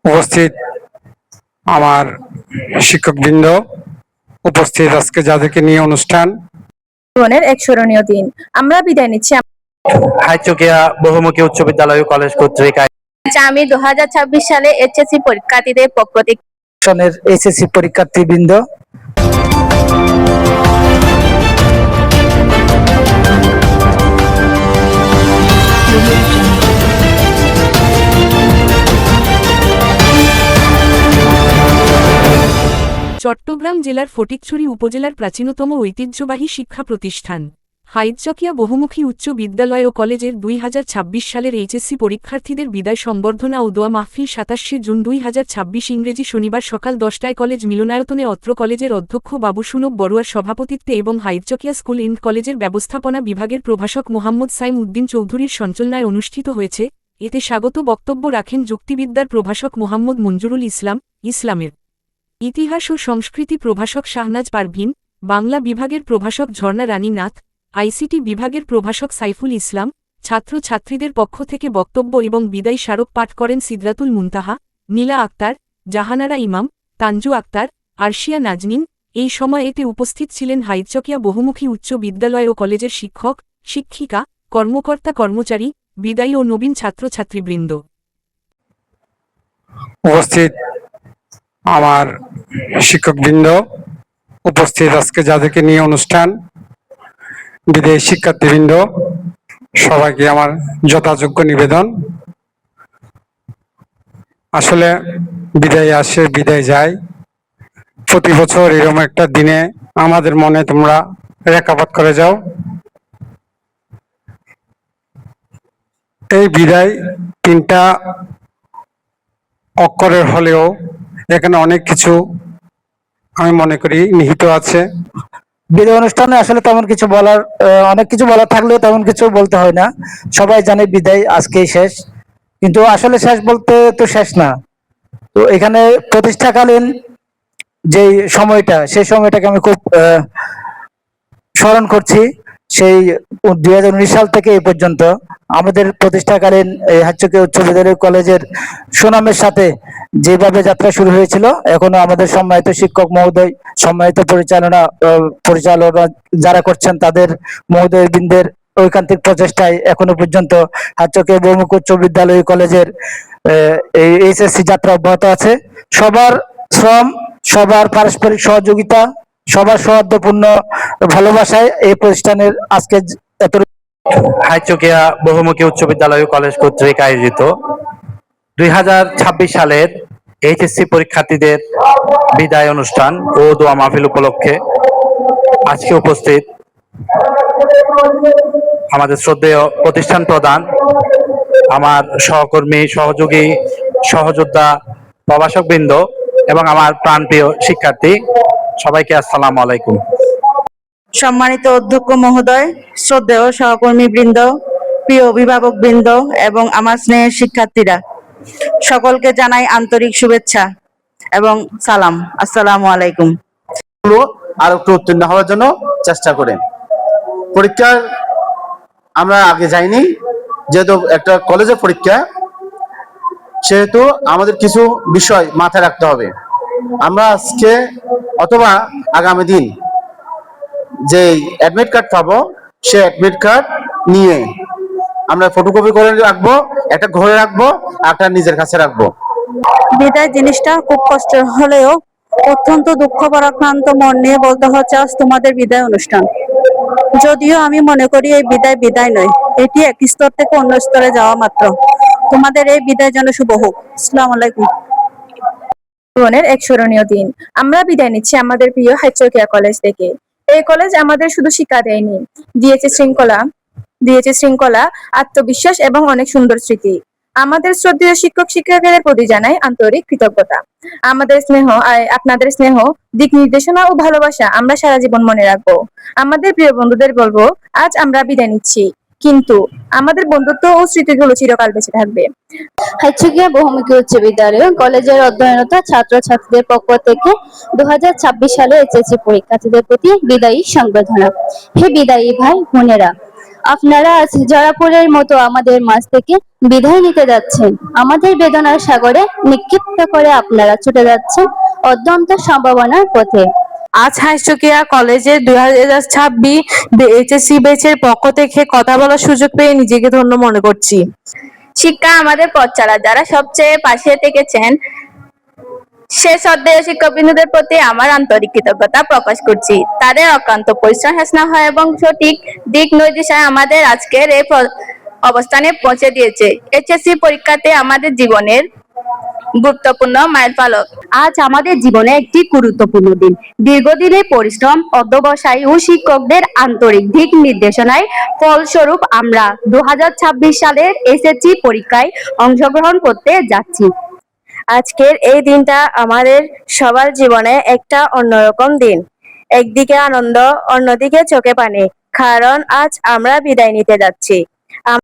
উপস্থিত আমার শিক্ষকবৃন্দ, উপস্থিত আজকে যাদেরকে নিয়ে অনুষ্ঠান, জীবনের এক স্মরণীয় দিন। আমরা বিদায় নিচ্ছি হাইচকিয়া বহুমুখী উচ্চ বিদ্যালয় ও কলেজ কর্তৃক আমি 2026 সালে এইচএসসি পরীক্ষার্থীদের পক্ষ থেকে এইচএসসি পরীক্ষার্থীবৃন্দ, চট্টগ্রাম জেলার ফটিকছড়ি উপজেলার প্রাচীনতম ঐতিহ্যবাহী শিক্ষা প্রতিষ্ঠান হাইচকিয়া বহুমুখী উচ্চ বিদ্যালয় ও কলেজের 2026 সালের এইচএসসি পরীক্ষার্থীদের বিদায় সংবর্ধনা ও দোয়া মাহফিল 27 জুন 2026 ইংরেজি শনিবার সকাল 10টায় কলেজ মিলনায়তনে অত্র কলেজের অধ্যক্ষ বাবু সুনব বড়ুয়ার সভাপতিত্বে এবং হাইচকিয়া স্কুল এন্ড কলেজের ব্যবস্থাপনা বিভাগের প্রভাষক মোহাম্মদ সাইম উদ্দিন চৌধুরীর সঞ্চালনায় অনুষ্ঠিত হয়েছে। এতে স্বাগত বক্তব্য রাখেন যুক্তিবিদ্যার প্রভাষক মোহাম্মদ মঞ্জুরুল ইসলাম, ইসলামের ইতিহাস ও সংস্কৃতি প্রভাষক শাহনাজ পারভীন, বাংলা বিভাগের প্রভাষক ঝর্ণা রানী নাথ, আইসিটি বিভাগের প্রভাষক সাইফুল ইসলাম। ছাত্রছাত্রীদের পক্ষ থেকে বক্তব্য এবং বিদায় স্মারক পাঠ করেন সিদরাতুল মুনতাহা, নীলা আক্তার, জাহানারা ইমাম, তানজু আক্তার, আরশিয়া নাজনীন। এই সময় এতে উপস্থিত ছিলেন হাইচকিয়া বহুমুখী উচ্চ বিদ্যালয় ও কলেজের শিক্ষক, শিক্ষিকা, কর্মকর্তা কর্মচারী, বিদায়ী ও নবীন ছাত্রছাত্রীবৃন্দ। উপস্থিত আমার শিক্ষকবৃন্দ, উপস্থিত আজকে যাদেরকে নিয়ে অনুষ্ঠান, বিদায়ী শিক্ষার্থীবৃন্দ, সবাইকে আমার যথাযোগ্য নিবেদন। আসলে বিদায় আসে, বিদায় যায়। প্রতি বছর এরকম একটা দিনে আমাদের মনে তোমরা রেখাপাত করে যাও। এই বিদায় 3টা অক্ষরের হলেও এখানে অনেক কিছু আমি মনে করি নিহিত আছে। বিদায় অনুষ্ঠানে আসলে তেমন কিছু বলার, অনেক কিছু বলার থাকলেও তেমন কিছু বলতে হয় না। সবাই জানে বিদায় আজকেই শেষ, কিন্তু আসলে শেষ বলতে তো শেষ না। তো এখানে প্রতিষ্ঠাকালীন যে সময়টা, সেই সময়টাকে আমি খুব স্মরণ করছি। সেই 2019 সাল থেকে এই পর্যন্ত আমাদের প্রতিষ্ঠাকালীন এই হাইচকিয়া উচ্চ বিদ্যালয় কলেজের সুনামের সাথে যেভাবে যাত্রা শুরু হয়েছিল, এখনো আমাদের সম্মানিত শিক্ষক মহোদয়, সম্মানিত পরিচালনা যারা করছেন তাদের মহোদয় বৃন্দের ঐকান্তিক প্রচেষ্টায় এখনো পর্যন্ত হাইচকিয়া বহুমুখী উচ্চ বিদ্যালয় কলেজের এই এইচএসসি যাত্রা অব্যাহত আছে। সবার শ্রম, সবার পারস্পরিক সহযোগিতা, সবার সৌহার্দ্যপূর্ণ ভালোবাসায় এই প্রতিষ্ঠানের আজকে এত হাইচকিয়া বহুমুখী উচ্চ বিদ্যালয় ও কলেজ কর্তৃক আয়োজিত 2026 সালের এইচএসসি পরীক্ষার্থীদের বিদায় অনুষ্ঠান ও দোয়া মাহফিল উপলক্ষে আজকে উপস্থিত আমাদের শ্রদ্ধেয় প্রতিষ্ঠান প্রধান, আমার সহকর্মী, সহযোগী, সহযোদ্ধা, প্রভাষকবৃন্দ এবং আমার প্রাণপ্রিয় শিক্ষার্থী, সবাইকে আসসালামু আলাইকুম। সম্মানিত অধ্যক্ষ মহোদয়, শ্রদ্ধেয় সহকর্মী বৃন্দ, প্রিয় অভিভাবক বৃন্দ এবং আমার স্নেহের শিক্ষার্থীরা, সকলকে জানাই আন্তরিক শুভেচ্ছা এবং সালাম। আসসালামু আলাইকুম। আর একটু উত্তীর্ণ হওয়ার জন্য চেষ্টা করেন। পরীক্ষার আমরা আগে যাইনি, যেহেতু একটা কলেজের পরীক্ষা, সেহেতু আমাদের কিছু বিষয় মাথায় রাখতে হবে। আমরা আজকে অথবা আগামী দিন যে অ্যাডমিট কার্ড পাবো, সে অ্যাডমিট কার্ড নিয়ে আমরা ফটোকপি করে রাখবো, একটা ঘরে রাখবো, একটা নিজের কাছে রাখবো। বিদায় জিনিসটা খুব কষ্ট হলেও অত্যন্ত দুঃখ পরাক্রান্ত মন নিয়ে বলতে হচ্ছে আজ তোমাদের বিদায় অনুষ্ঠান। যদিও আমি মনে করি এই বিদায় বিদায় নয়, এটি এক স্তর থেকে অন্য স্তরে যাওয়া মাত্র। তোমাদের এই বিদায় যেন শুভ হোক। আসসালামু আলাইকুম। জীবনের এক স্মরণীয় দিন। আমরা বিদায় নিচ্ছি আমাদের প্রিয় হাইচকিয়া কলেজ থেকে। এই কলেজ আমাদের শুধু শিক্ষা দেয়নি, দিয়েছে শৃঙ্খলা, আত্মবিশ্বাস এবং অনেক সুন্দর স্মৃতি। আমাদের শ্রদ্ধেয় শিক্ষক শিক্ষকের প্রতি জানাই আন্তরিক কৃতজ্ঞতা। আপনাদের স্নেহ, দিক নির্দেশনা ও ভালোবাসা আমরা সারা জীবন মনে রাখবো। আমাদের প্রিয় বন্ধুদের বলবো, আজ আমরা বিদায় নিচ্ছি, কিন্তু আমাদের বন্ধুত্ব ও স্মৃতিগুলো চিরকাল বেঁচে থাকবে। হাইচকিয়া বহুমুখী উচ্চ বিদ্যালয় কলেজের অধ্যয়নরত ছাত্রছাত্রীদের পক্ষ থেকে 2026 সালে এইচএসসি পরীক্ষার্থীদের প্রতি বিদায়ী সংবর্ধনা। হে বিদায়ী ভাই বোনেরা, আপনারা আজ জরাপুরের মতো আমাদের মাঝ থেকে বিদায় নিতে যাচ্ছেন। আমাদের বেদনার সাগরে নিক্ষিপ্ত করে আপনারা ছুটে যাচ্ছেন অত্যন্ত সম্ভাবনার পথে। আজ হাইচকিয়া কলেজের 2026 এইচএসসি ব্যাচের পক্ষ থেকে কথা বলার সুযোগ পেয়ে নিজেকে ধন্য মনে করছি। শিক্ষা আমাদের পথ চলা, যারা সবচেয়ে পাশে থেকেছেন সে শ্রদ্ধেয় শিক্ষকবৃন্দদের প্রতি আমার আন্তরিক কৃতজ্ঞতা প্রকাশ করছি। তাদের অক্লান্ত পরিশ্রম শেষ না হয় এবং সঠিক দিক নির্দেশনায় আমাদের আজকের এই অবস্থানে পৌঁছে দিয়েছে। এইচএসসি পরীক্ষাতে আমাদের জীবনের গুরুত্বপূর্ণ মাইলফলক। আজ আমাদের জীবনে একটি গুরুত্বপূর্ণ দিন। দীর্ঘদিনের পরিশ্রম, অধ্যবসায় ও শিক্ষকদের আন্তরিক দিক নির্দেশনায় ফলস্বরূপ আমরা 2026 সালের এসএসসি পরীক্ষায় অংশগ্রহণ করতে যাচ্ছি। আজকের এই দিনটা আমাদের সবার জীবনে একটা অন্যরকম দিন। একদিকে আনন্দ, অন্যদিকে চোখে পানি, কারণ আজ আমরা বিদায় নিতে যাচ্ছি।